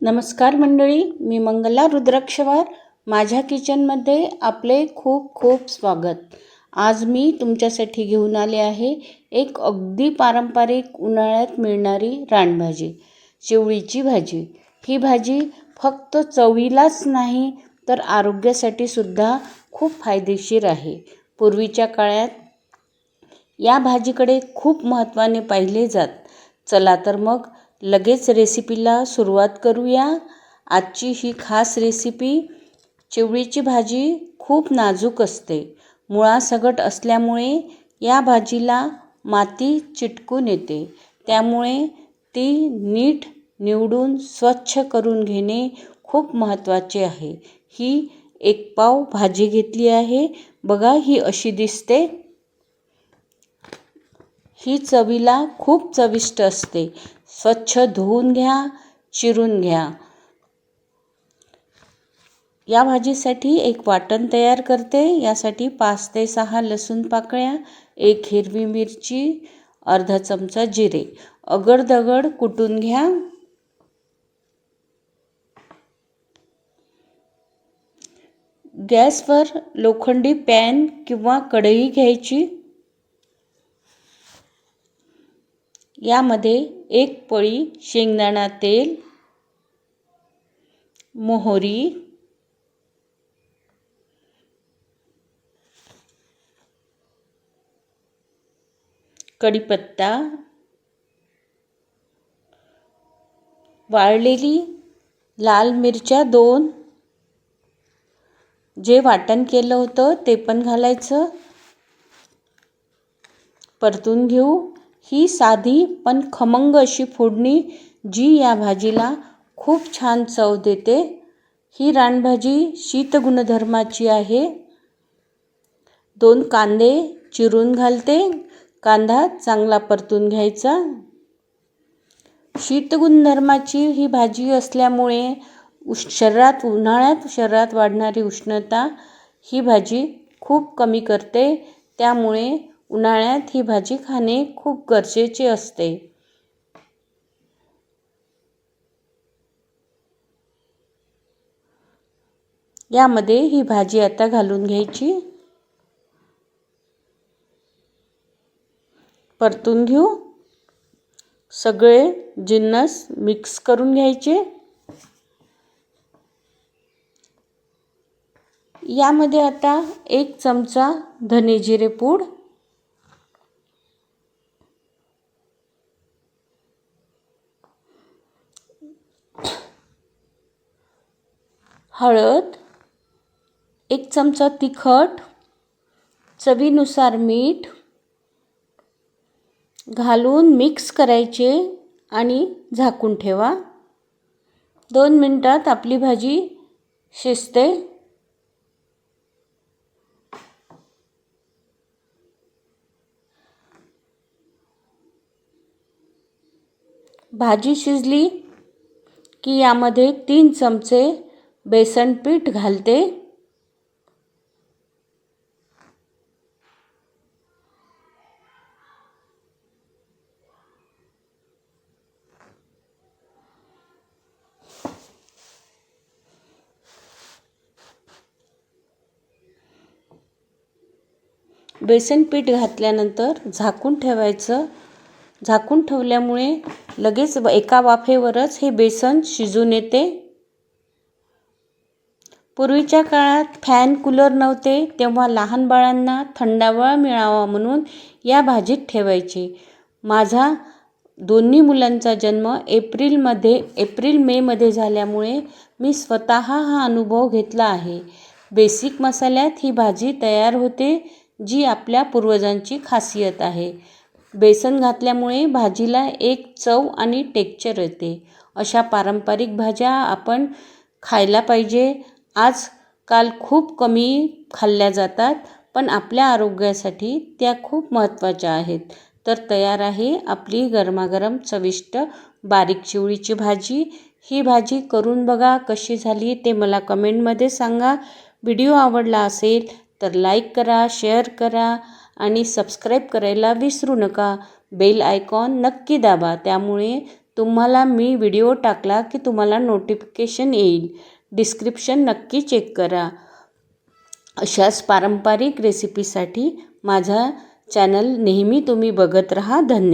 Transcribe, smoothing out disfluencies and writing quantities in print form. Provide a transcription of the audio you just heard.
नमस्कार मंडळी, मी मंगला रुद्राक्षवार. माझ्या किचनमध्ये आपले खूप खूप स्वागत. आज मी तुमच्यासाठी घेऊन आले आहे एक अगदी पारंपरिक उन्हाळ्यात मिळणारी रानभाजी, चिवळीची भाजी. ही भाजी फक्त चवीलाच नाही तर आरोग्यासाठी सुद्धा खूप फायदेशीर आहे. पूर्वीच्या काळात या भाजीकडे खूप महत्त्वाने पाहिले जात. चला तर मग लगेच रेसिपीला सुरुवात करूया. आजची ही खास रेसिपी, चिवळीची भाजी खूप नाजूक असते. मुळासकट असल्यामुळे या भाजीला माती चिटकून येते. त्यामुळे ती नीट निवडून स्वच्छ करून घेणे खूप महत्त्वाचे आहे. ही 1 पाव भाजी घेतली आहे. बघा, ही अशी दिसते. ही चवीला खूप चविष्ट असते. स्वच्छ धुवून घ्या, चिरून घ्या. या भाजीसाठी एक वाटण तयार करते. यासाठी 5 ते 6 लसूण पाकळ्या, 1 हिरवी मिरची, अर्धा चमचा जिरे अगडदगड कुटून घ्या. गॅसवर लोखंडी पॅन किंवा कढई घ्यायची. यामध्ये 1 पळी शेंगदाणा तेल, मोहरी, कढीपत्ता, वाळलेली लाल मिरच्या 2, जे वाटण केलं होतं ते पण घालायचं. परतून घेऊ. ही साधी पण खमंग अशी फोडणी जी या भाजीला खूप छान चव देते. ही रानभाजी शीत गुणधर्माची आहे. 2 कांदे चिरून घालते. कांदा चांगला परतून घ्यायचा. शीत गुणधर्माची ही भाजी असल्यामुळे उन्हाळ्यात शरीरात वाढणारी उष्णता ही भाजी खूप कमी करते. त्यामुळे उन्हाळ्यात ही भाजी खाणे खूप गरजेचे असते. यामध्ये ही भाजी आता घालून घ्यायची. परतून घेऊ. सगळे जिन्नस मिक्स करून घ्यायचे. यामध्ये आता 1 चमचा धने जिरे पूड, हळद, 1 चमचा तिखट, चवीनुसार मीठ घालून मिक्स करायचे आणि झाकून ठेवा. 2 मिनिटात आपली भाजी शिजते. भाजी शिजली की यामध्ये 3 चमचे बेसन पीठ घालते. बेसन पीठ घातल्यानंतर झाकून ठेवायचं. झाकून ठेवल्यामुळे लगेच एका वाफेवरच हे बेसन शिजून येते. पूर्वीच्या काळात फॅन कूलर नव्हते, तेव्हा लहान बाळांना थंडावा मिळावा म्हणून या भाजीत ठेवायचे. माझा दोन्ही मुलांचा जन्म एप्रिल मे मध्ये झाल्यामुळे मी स्वतः हा अनुभव घेतला आहे. बेसिक मसाल्यात ही भाजी तयार होते, जी आपल्या पूर्वजांची खासियत आहे. बेसन घातल्यामुळे भाजीला एक चव आणि टेक्स्चर येते. अशा पारंपरिक भाज्या आपण खायला पाहिजे. आजकाल खूप कमी खाल्ल्या जातात, पण आपल्या आरोग्यासाठी त्या खूप महत्त्वाच्या आहेत. तर तयार आहे आपली गरमागरम चविष्ट बारीक चिवळीची भाजी. ही भाजी करून बघा, कशी झाली ते मला कमेंटमध्ये सांगा. व्हिडिओ आवडला असेल तर लाईक करा, शेअर करा आणि सबस्क्राईब करायला विसरू नका. बेल आयकॉन नक्की दाबा, त्यामुळे तुम्हाला मी व्हिडिओ टाकला की तुम्हाला नोटिफिकेशन येईल. डिस्क्रिप्शन नक्की चेक करा. अशाच पारंपरिक रेसिपीसाठी माझा चॅनल नेहमी तुम्ही बघत राहा. धन्यवाद.